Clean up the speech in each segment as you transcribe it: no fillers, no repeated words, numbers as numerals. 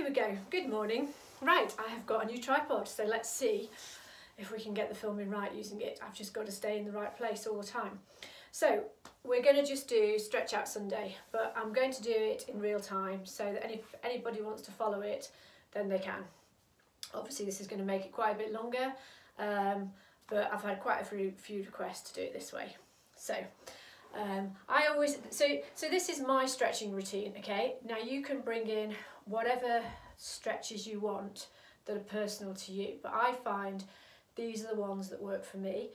we go. Good morning. Right, I have got a new tripod, so let's see if we can get the filming right using it. I've just got to stay in the right place all the time. So we're going to just do Stretch Out Sunday, but I'm going to do it in real time so that if anybody wants to follow it, then they can. Obviously this is going to make it quite a bit longer, but I've had quite a few requests to do it this way. So so this is my stretching routine, okay? Now you can bring in whatever stretches you want that are personal to you, but I find these are the ones that work for me.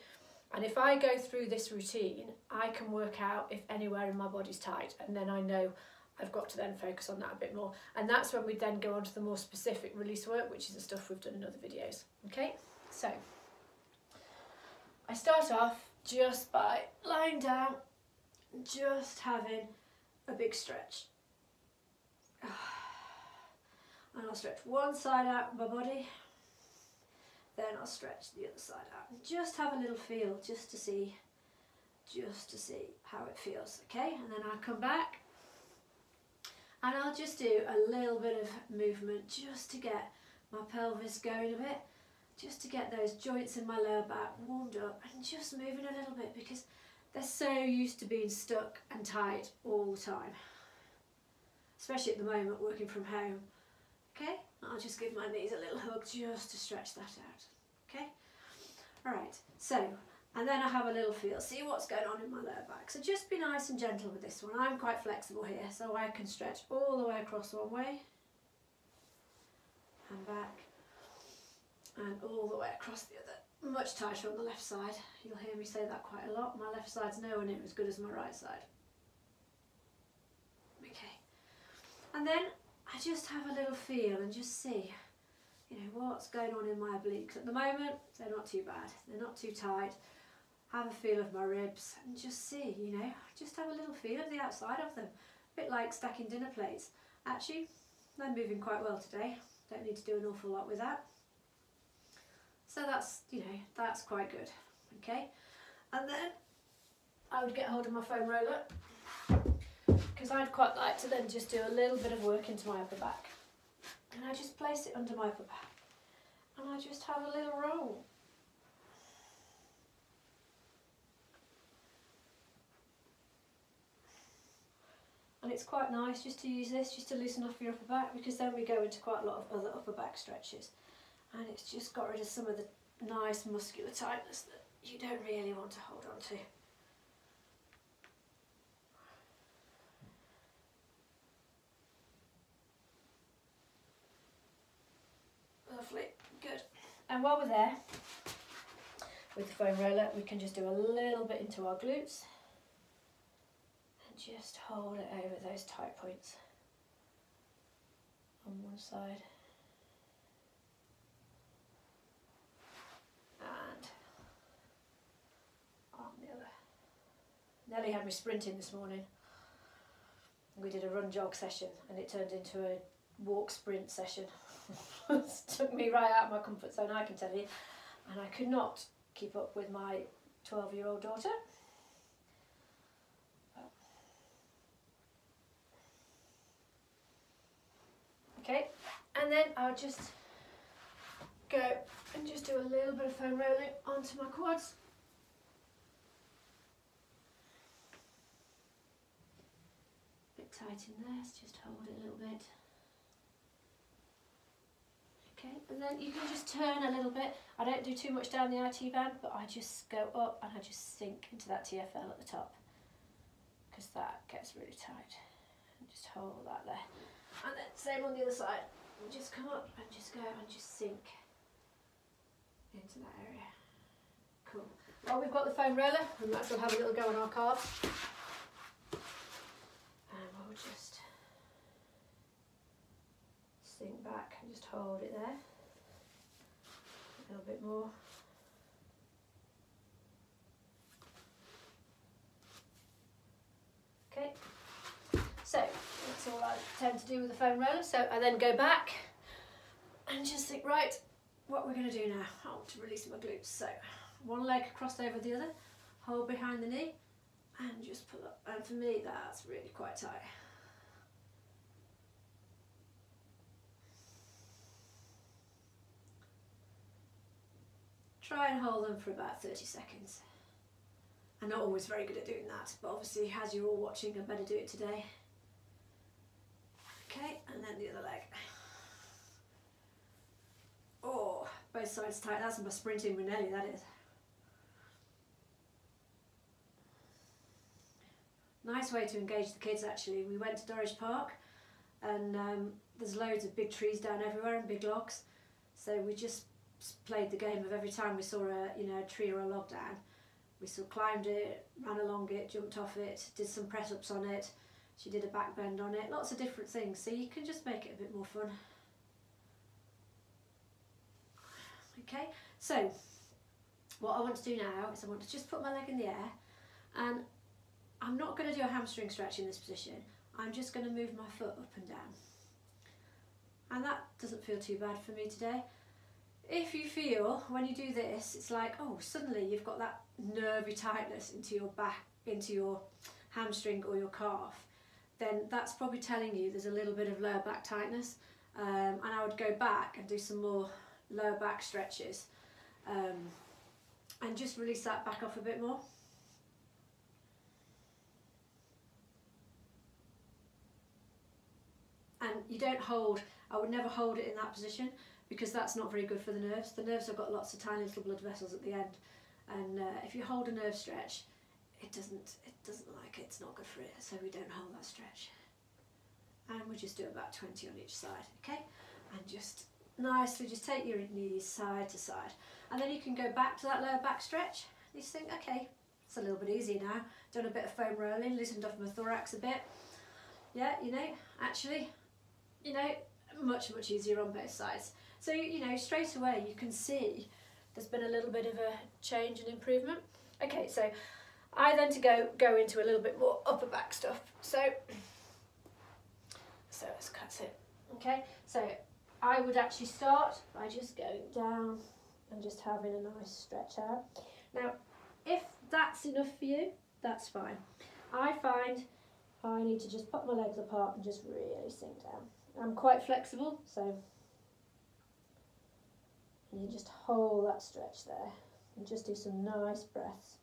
And if I go through this routine, I can work out if anywhere in my body's tight, and then I know I've got to then focus on that a bit more. And that's when we then go on to the more specific release work, which is the stuff we've done in other videos. Okay, so I start off just by lying down, just having a big stretch. And I'll stretch one side out of my body, then I'll stretch the other side out and just have a little feel just to see how it feels, okay? And then I'll come back and I'll just do a little bit of movement just to get my pelvis going a bit, just to get those joints in my lower back warmed up and just moving a little bit, because they're so used to being stuck and tight all the time, especially at the moment working from home. Okay, I'll just give my knees a little hug just to stretch that out. Okay, all right, so, and then I have a little feel, see what's going on in my lower back. So just be nice and gentle with this one. I'm quite flexible here, so I can stretch all the way across one way and back and all the way across the other. Much tighter on the left side. You'll hear me say that quite a lot. My left side's nowhere near as good as my right side. Okay, and then I just have a little feel and just see, you know, what's going on in my obliques. At the moment, they're not too bad. They're not too tight. Have a feel of my ribs and just see, you know, just have a little feel of the outside of them. A bit like stacking dinner plates. Actually, they're moving quite well today. Don't need to do an awful lot with that. So that's, you know, that's quite good. Okay, and then I would get hold of my foam roller, because I'd quite like to then just do a little bit of work into my upper back. And I just place it under my upper back and I just have a little roll. And it's quite nice just to use this, just to loosen off your upper back, because then we go into quite a lot of other upper back stretches. And it's just got rid of some of the nice muscular tightness that you don't really want to hold on to. Lovely, good. And while we're there, with the foam roller, we can just do a little bit into our glutes and just hold it over those tight points on one side and on the other. Nelly had me sprinting this morning. We did a run jog session and it turned into a walk sprint session. It took me right out of my comfort zone, I can tell you, and I could not keep up with my 12-year-old daughter. Okay, and then I'll just go and just do a little bit of foam rolling onto my quads. Bit tight in there, so just hold it a little bit. Okay, and then you can just turn a little bit. I don't do too much down the IT band, but I just go up and I just sink into that TFL at the top, because that gets really tight. And just hold that there. And then same on the other side. And just come up and just go and just sink into that area. Cool. Well, we've got the foam roller, we might as well have a little go on our calves. And we'll just sink back and just hold it there. A little bit more. Okay, so that's all I tend to do with the foam roller. So I then go back and just think, right, what we're going to do now. I want to release my glutes. So one leg crossed over the other, hold behind the knee and just pull up. And for me, that's really quite tight. try and hold them for about 30 seconds. I'm not always very good at doing that, but obviously as you're all watching, I better do it today. Okay, and then the other leg. Oh, both sides tight. That's my sprinting with Nelly, that is. Nice way to engage the kids actually. We went to Dorridge Park and there's loads of big trees down everywhere and big logs. So we just played the game of every time we saw a tree or a log down, we sort of climbed it, ran along it, jumped off it, did some press-ups on it. She did a back bend on it, lots of different things. So you can just make it a bit more fun. Okay, so what I want to do now is I want to just put my leg in the air, and I'm not going to do a hamstring stretch in this position. I'm just going to move my foot up and down. And that doesn't feel too bad for me today. If you feel when you do this, it's like, oh, suddenly you've got that nervy tightness into your back, into your hamstring or your calf, then that's probably telling you there's a little bit of lower back tightness. And I would go back and do some more lower back stretches and just release that back off a bit more. And you don't hold, I would never hold it in that position because that's not very good for the nerves. The nerves have got lots of tiny little blood vessels at the end, and if you hold a nerve stretch, it doesn't like it, it's not good for it, so we don't hold that stretch. And we just do about 20 on each side, okay? And just nicely just take your knees side to side. And then you can go back to that lower back stretch. You just think, okay, it's a little bit easier now. Done a bit of foam rolling, loosened off my thorax a bit. Yeah, actually, much easier on both sides. So, straight away you can see there's been a little bit of a change and improvement. Okay, so I then to go into a little bit more upper back stuff. So let's cut it. Okay, so I would actually start by just going down and just having a nice stretch out. Now, if that's enough for you, that's fine. I find I need to just put my legs apart and just really sink down. I'm quite flexible, so and you just hold that stretch there and just do some nice breaths.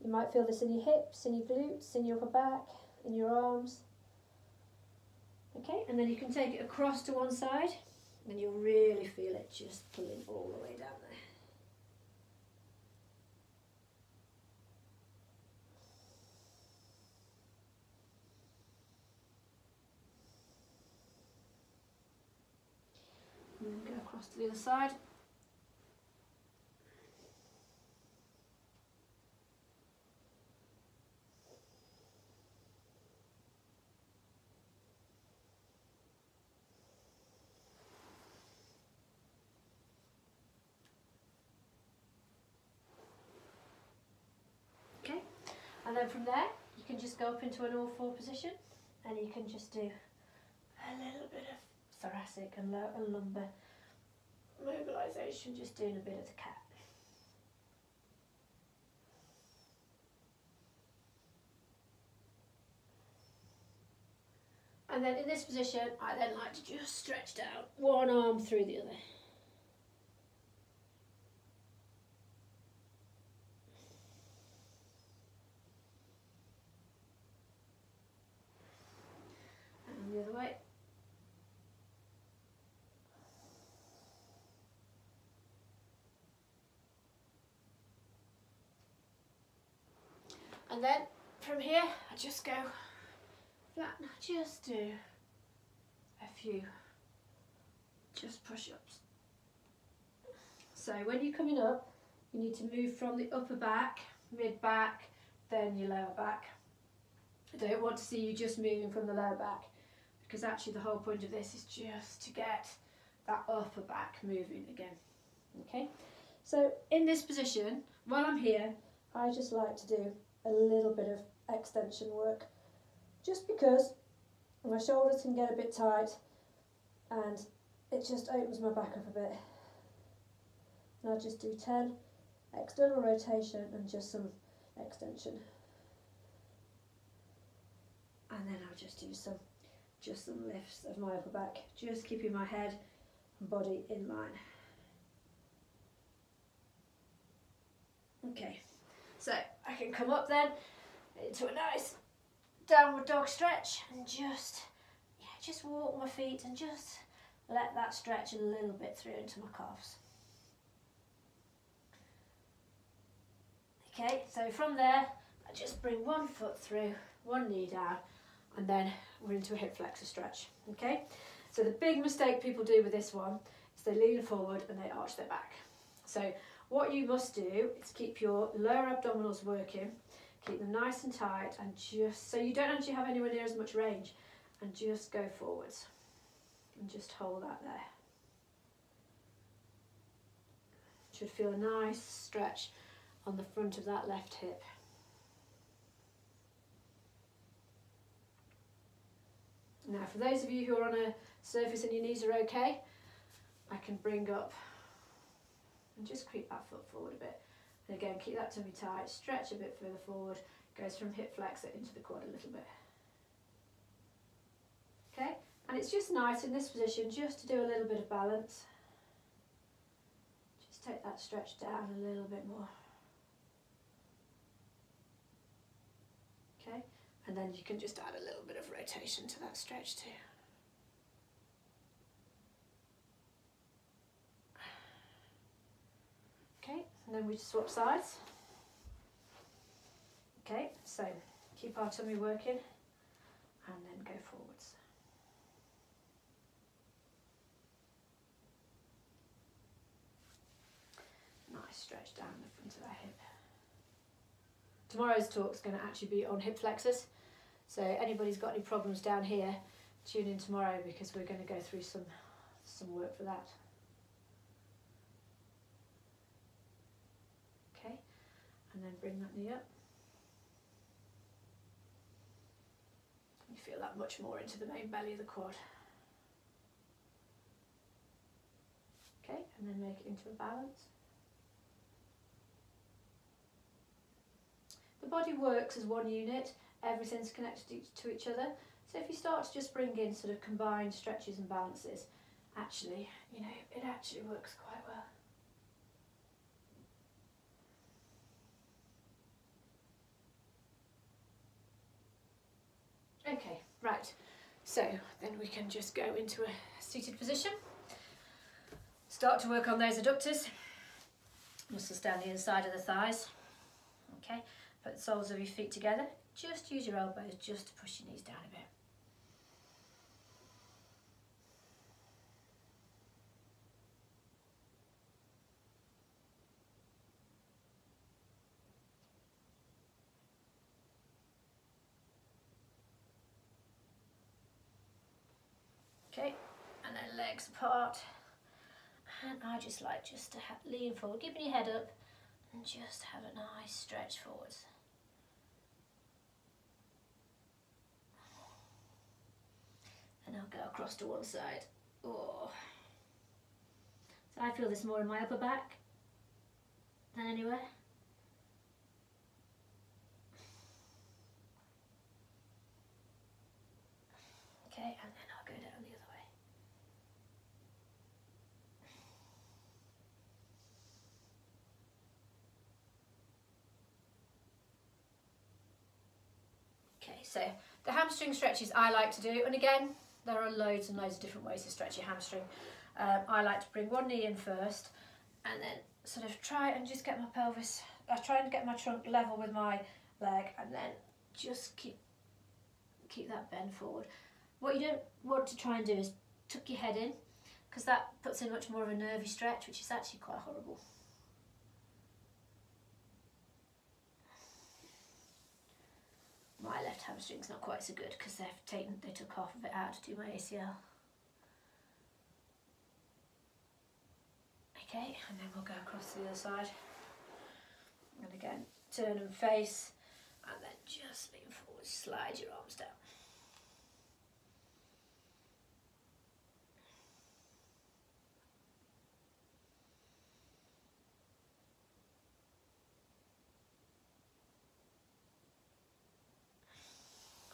You might feel this in your hips, in your glutes, in your upper back, in your arms. Okay, and then you can take it across to one side and you'll really feel it just pulling all the way down there. And then go across to the other side. Okay, and then from there you can just go up into an all-four position and you can just do a little bit of thoracic and lumbar mobilisation, just doing a bit of the cat. And then in this position, I then like to just stretch down one arm through the other. And the other way. And then from here, I just go flat and I just do a few just push-ups. So when you're coming up, you need to move from the upper back, mid-back, then your lower back. I don't want to see you just moving from the lower back, because actually the whole point of this is just to get that upper back moving again. Okay, so in this position, while I'm here, I just like to do a little bit of extension work, just because my shoulders can get a bit tight and it just opens my back up a bit. And I'll just do 10 external rotation and just some extension. And then I'll just do some just some lifts of my upper back, just keeping my head and body in line. Okay, so I can come up then into a nice downward dog stretch and just walk my feet and just let that stretch a little bit through into my calves. Okay, so from there, I just bring one foot through, one knee down, and then we're into a hip flexor stretch. Okay, so the big mistake people do with this one is they lean forward and they arch their back. So what you must do is keep your lower abdominals working, keep them nice and tight, and just so you don't actually have anywhere near as much range, and just go forwards and just hold that there. Should feel a nice stretch on the front of that left hip. Now for those of you who are on a surface and your knees are okay, I can bring up and just creep that foot forward a bit. And again, keep that tummy tight, stretch a bit further forward, goes from hip flexor into the quad a little bit. Okay, and it's just nice in this position just to do a little bit of balance. Just take that stretch down a little bit more. Okay, and then you can just add a little bit of rotation to that stretch too. Okay, and then we swap sides. Okay, so keep our tummy working and then go forwards. Nice stretch down the front of our hip. Tomorrow's talk is going to actually be on hip flexors, so anybody's got any problems down here, tune in tomorrow because we're going to go through some work for that. Okay, and then bring that knee up. You feel that much more into the main belly of the quad. Okay, and then make it into a balance. The body works as one unit, everything's connected to each other. So if you start to just bring in sort of combined stretches and balances, actually, you know, it actually works quite well. Okay, right, so then we can just go into a seated position. Start to work on those adductors, muscles down the inside of the thighs. Okay, put the soles of your feet together, just use your elbows just to push your knees down a bit. Okay, and then legs apart, and I just like to lean forward, keeping your head up, and just have a nice stretch forwards. And I'll go across to one side. Oh. So I feel this more in my upper back than anywhere. Okay, and then I'll go down the other way. Okay, so the hamstring stretches I like to do, and again, there are loads and loads of different ways to stretch your hamstring. I like to bring one knee in first, and then sort of try and just get my pelvis, I try and get my trunk level with my leg, and then just keep that bend forward. What you don't want to try and do is tuck your head in, because that puts in much more of a nervy stretch, which is actually quite horrible. My left hamstring's not quite so good because they took half of it out to do my ACL. Okay, and then we'll go across to the other side. And again, turn and face, and then just lean forward, slide your arms down.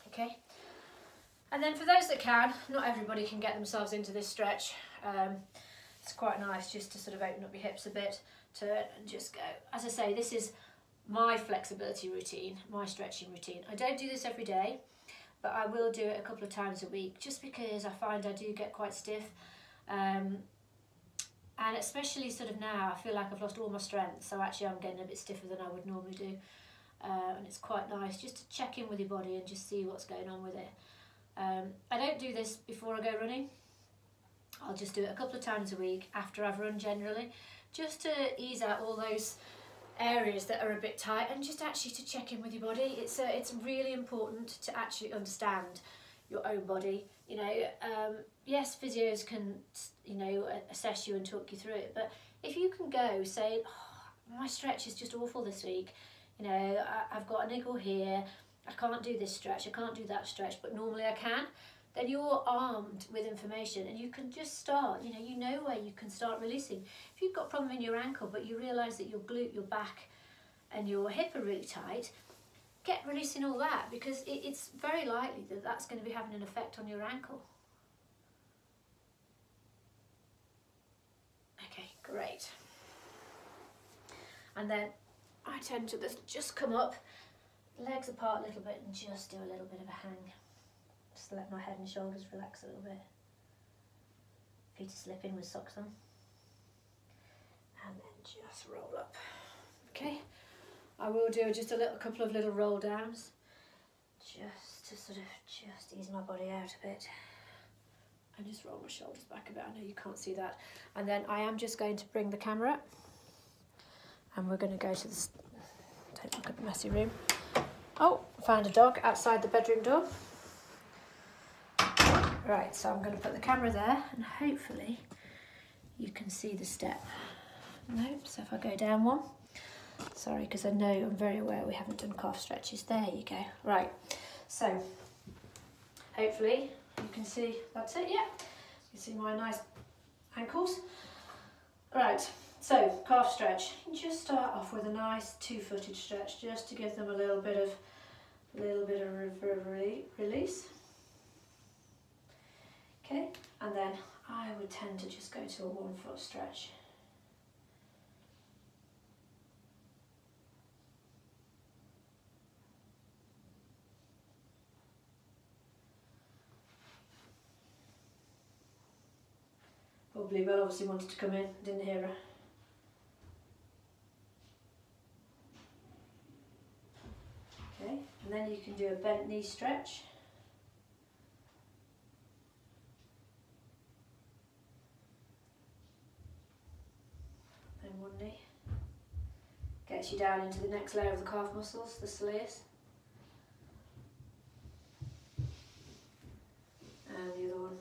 Okay, And then for those that can, not everybody can get themselves into this stretch. It's quite nice just to sort of open up your hips a bit, turn and just go. As I say, this is my flexibility routine, my stretching routine. I don't do this every day, but I will do it a couple of times a week just because I find I do get quite stiff. And especially sort of now, I feel like I've lost all my strength, so actually I'm getting a bit stiffer than I would normally do. And it's quite nice just to check in with your body and just see what's going on with it. I don't do this before I go running. I'll just do it a couple of times a week after I've run generally, just to ease out all those areas that are a bit tight and just actually to check in with your body. It's really important to actually understand your own body. You know, yes, physios can, you know, assess you and talk you through it, but if you can go say, oh, my stretch is just awful this week, you know, I've got a niggle here, I can't do this stretch, I can't do that stretch, but normally I can, then you're armed with information and you can just start, you know where you can start releasing. If you've got a problem in your ankle but you realise that your glute, your back and your hip are really tight, get releasing all that, because it's very likely that that's going to be having an effect on your ankle. Okay, great. And then I tend to just come up, legs apart a little bit and just do a little bit of a hang. Just let my head and shoulders relax a little bit. Feet are slipping with socks on. And then just roll up. Okay, I will do just a couple of little roll downs, just to sort of just ease my body out a bit. And just roll my shoulders back a bit. I know you can't see that. And then I am just going to bring the camera up. And we're going to go to this, don't look at the messy room. Oh, found a dog outside the bedroom door. Right, so I'm going to put the camera there and hopefully you can see the step. Nope, so if I go down one, sorry, because I know I'm very aware we haven't done calf stretches. There you go. Right, so hopefully you can see, that's it, yeah. You can see my nice ankles. Right, so calf stretch. You just start off with a nice two-footed stretch just to give them a little bit of release. Okay, and then I would tend to just go to a 1 foot stretch. Probably Belle obviously wanted to come in, didn't hear her. Okay, and then you can do a bent knee stretch. Then one knee. Gets you down into the next layer of the calf muscles, the soleus. And the other one.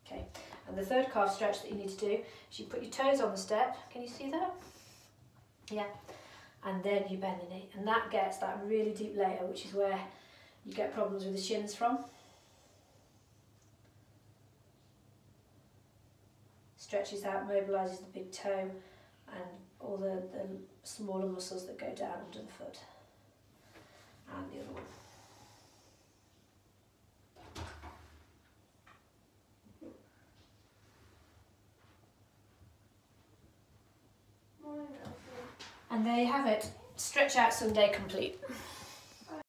Okay, and the third calf stretch that you need to do is you put your toes on the step. Can you see that? Yeah, and then you bend the knee, and that gets that really deep layer, which is where you get problems with the shins from. Stretches out, mobilises the big toe and all the smaller muscles that go down under the foot. And the other one. And there you have it. Stretch out Sunday complete.